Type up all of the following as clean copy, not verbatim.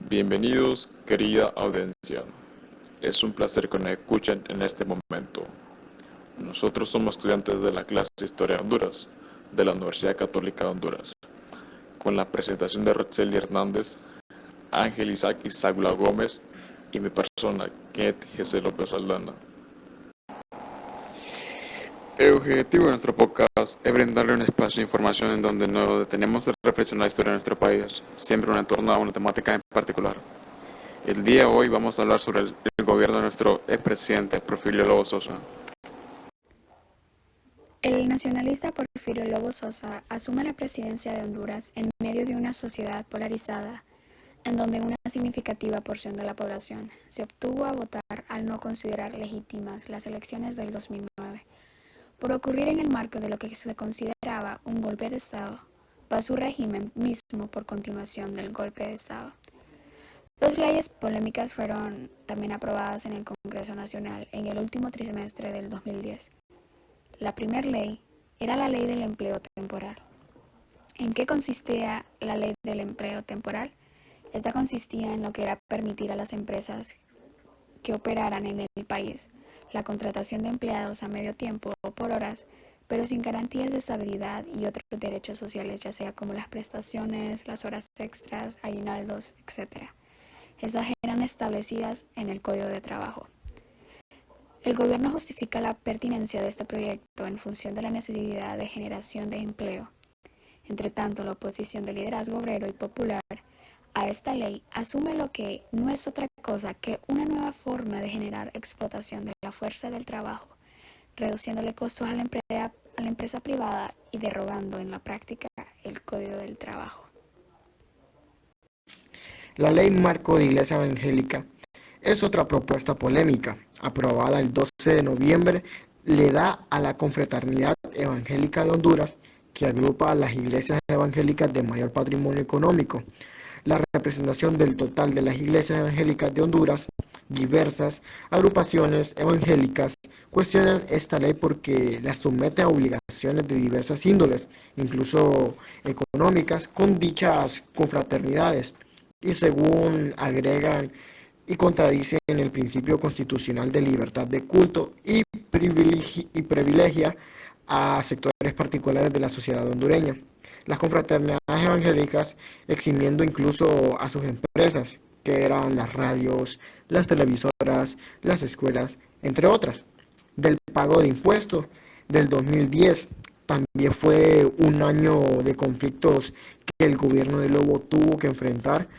Bienvenidos, querida audiencia. Es un placer que nos escuchen en este momento. Nosotros somos estudiantes de la clase de Historia de Honduras, de la Universidad Católica de Honduras, con la presentación de Roxely Hernández, Ángel Isaac Izágula Gómez y mi persona, Kenneth Jesse López Aldana. El objetivo de nuestro podcast es brindarle un espacio de información en donde nos detenemos a reflexionar la historia de nuestro país, siempre en torno a una temática en particular. El día de hoy vamos a hablar sobre el gobierno de nuestro expresidente Porfirio Lobo Sosa. El nacionalista Porfirio Lobo Sosa asume la presidencia de Honduras en medio de una sociedad polarizada, en donde una significativa porción de la población se obtuvo a votar al no considerar legítimas las elecciones del 2009, por ocurrir en el marco de lo que se consideraba un golpe de Estado, va su régimen mismo por continuación del golpe de Estado. Dos leyes polémicas fueron también aprobadas en el Congreso Nacional en el último trimestre del 2010. La primera ley era la Ley del Empleo Temporal. ¿En qué consistía la Ley del Empleo Temporal? Esta consistía en lo que era permitir a las empresas que operaran en el país la contratación de empleados a medio tiempo o por horas, pero sin garantías de estabilidad y otros derechos sociales, ya sea como las prestaciones, las horas extras, aguinaldos, etc. Estas eran establecidas en el Código de Trabajo. El gobierno justifica la pertinencia de este proyecto en función de la necesidad de generación de empleo. Entre tanto, la oposición del liderazgo obrero y popular a esta ley asume lo que no es otra cosa que una nueva forma de generar explotación de la fuerza del trabajo, reduciéndole costos a la empresa privada y derogando en la práctica el Código del Trabajo. La Ley Marco de Iglesia Evangélica es otra propuesta polémica, aprobada el 12 de noviembre, le da a la Confraternidad Evangélica de Honduras, que agrupa a las iglesias evangélicas de mayor patrimonio económico, la representación del total de las iglesias evangélicas de Honduras. Diversas agrupaciones evangélicas cuestionan esta ley porque la somete a obligaciones de diversas índoles, incluso económicas, con dichas confraternidades, y según agregan y contradicen el principio constitucional de libertad de culto y privilegia a sectores particulares de la sociedad hondureña. Las confraternidades evangélicas eximiendo incluso a sus empresas, que eran las radios, las televisoras, las escuelas, entre otras, del pago de impuestos del 2010. También fue un año de conflictos que el gobierno de Lobo tuvo que enfrentar.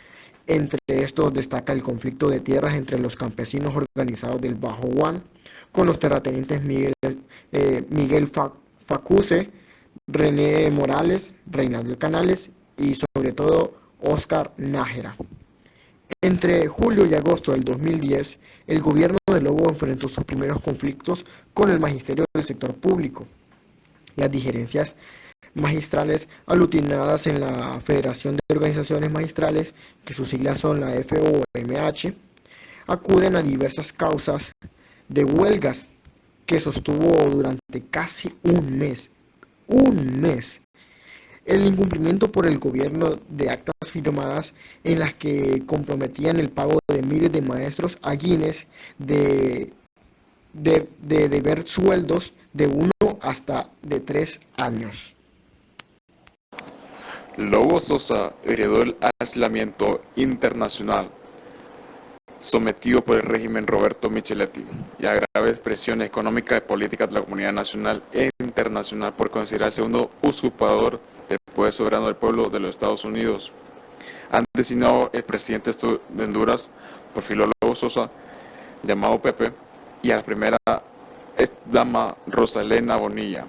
Entre estos destaca el conflicto de tierras entre los campesinos organizados del Bajo Guan con los terratenientes Miguel Facuse, René Morales, Reinaldo Canales y sobre todo Óscar Nájera. Entre julio y agosto del 2010, el gobierno de Lobo enfrentó sus primeros conflictos con el magisterio del sector público. Las digerencias magistrales aglutinadas en la Federación de Organizaciones Magistrales, que sus siglas son la FOMH, acuden a diversas causas de huelgas que sostuvo durante casi un mes. Un mes. El incumplimiento por el gobierno de actas firmadas en las que comprometían el pago de miles de maestros a Guinness de deber sueldos de 1 hasta de 3 años. Lobo Sosa heredó el aislamiento internacional sometido por el régimen Roberto Micheletti y a graves presiones económicas y políticas de la comunidad nacional e internacional por considerarse un usurpador del poder soberano del pueblo de los Estados Unidos. Han designado el presidente de Honduras, Porfirio Lobo Sosa, llamado Pepe, y a la primera dama Rosa Elena Bonilla,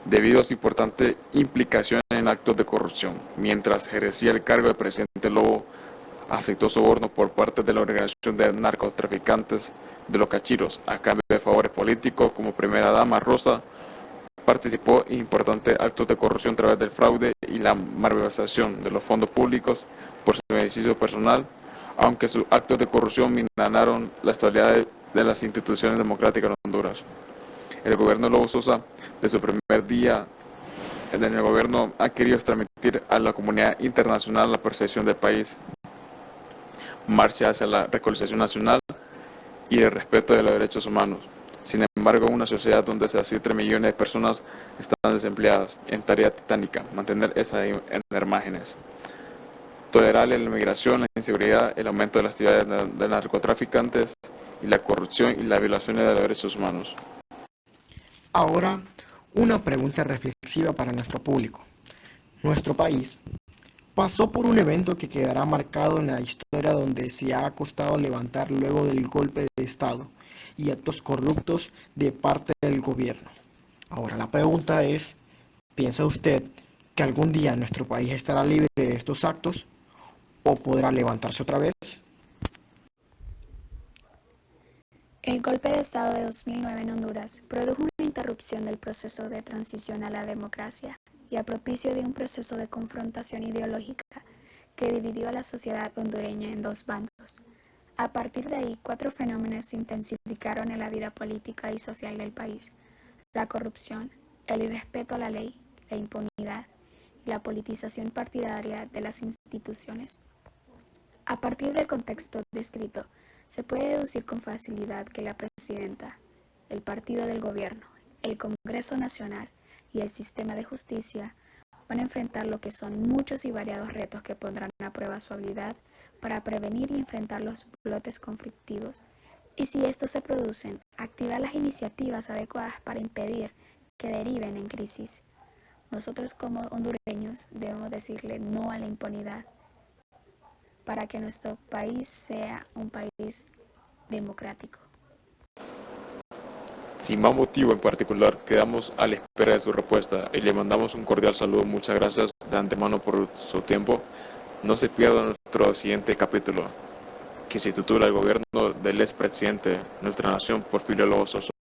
debido a su importante implicación en actos de corrupción. Mientras ejercía el cargo de presidente, Lobo aceptó soborno por parte de la organización de narcotraficantes de los Cachiros a cambio de favores políticos. Como primera dama, Rosa participó en importantes actos de corrupción a través del fraude y la malversación de los fondos públicos por su beneficio personal, aunque sus actos de corrupción minaron la estabilidad de las instituciones democráticas en Honduras. El gobierno de Lobo Sosa, desde su primer día en el gobierno, ha querido transmitir a la comunidad internacional la percepción del país marcha hacia la reconciliación nacional y el respeto de los derechos humanos. Sin embargo, una sociedad donde casi 3 millones de personas están desempleadas, en tarea titánica, mantener esas imágenes. Tolerar la inmigración, la inseguridad, el aumento de las actividades de narcotraficantes y la corrupción y las violaciones de los derechos humanos. Ahora, una pregunta reflexiva para nuestro público. Nuestro país pasó por un evento que quedará marcado en la historia donde se ha costado levantar luego del golpe de Estado y actos corruptos de parte del gobierno. Ahora la pregunta es, ¿piensa usted que algún día nuestro país estará libre de estos actos o podrá levantarse otra vez? El golpe de Estado de 2009 en Honduras produjo una interrupción del proceso de transición a la democracia y a propicio de un proceso de confrontación ideológica que dividió a la sociedad hondureña en dos bandos. A partir de ahí, 4 fenómenos se intensificaron en la vida política y social del país: la corrupción, el irrespeto a la ley, la impunidad y la politización partidaria de las instituciones. A partir del contexto descrito, se puede deducir con facilidad que la presidenta, el partido del gobierno, el Congreso Nacional y el sistema de justicia van a enfrentar lo que son muchos y variados retos que pondrán a prueba su habilidad para prevenir y enfrentar los brotes conflictivos. Y si estos se producen, activar las iniciativas adecuadas para impedir que deriven en crisis. Nosotros como hondureños debemos decirle no a la impunidad para que nuestro país sea un país democrático. Sin más motivo en particular, quedamos a la espera de su respuesta y le mandamos un cordial saludo. Muchas gracias de antemano por su tiempo. No se pierda nuestro siguiente capítulo, que se titula El gobierno del expresidente de nuestra nación, Porfirio Lobo Sosa.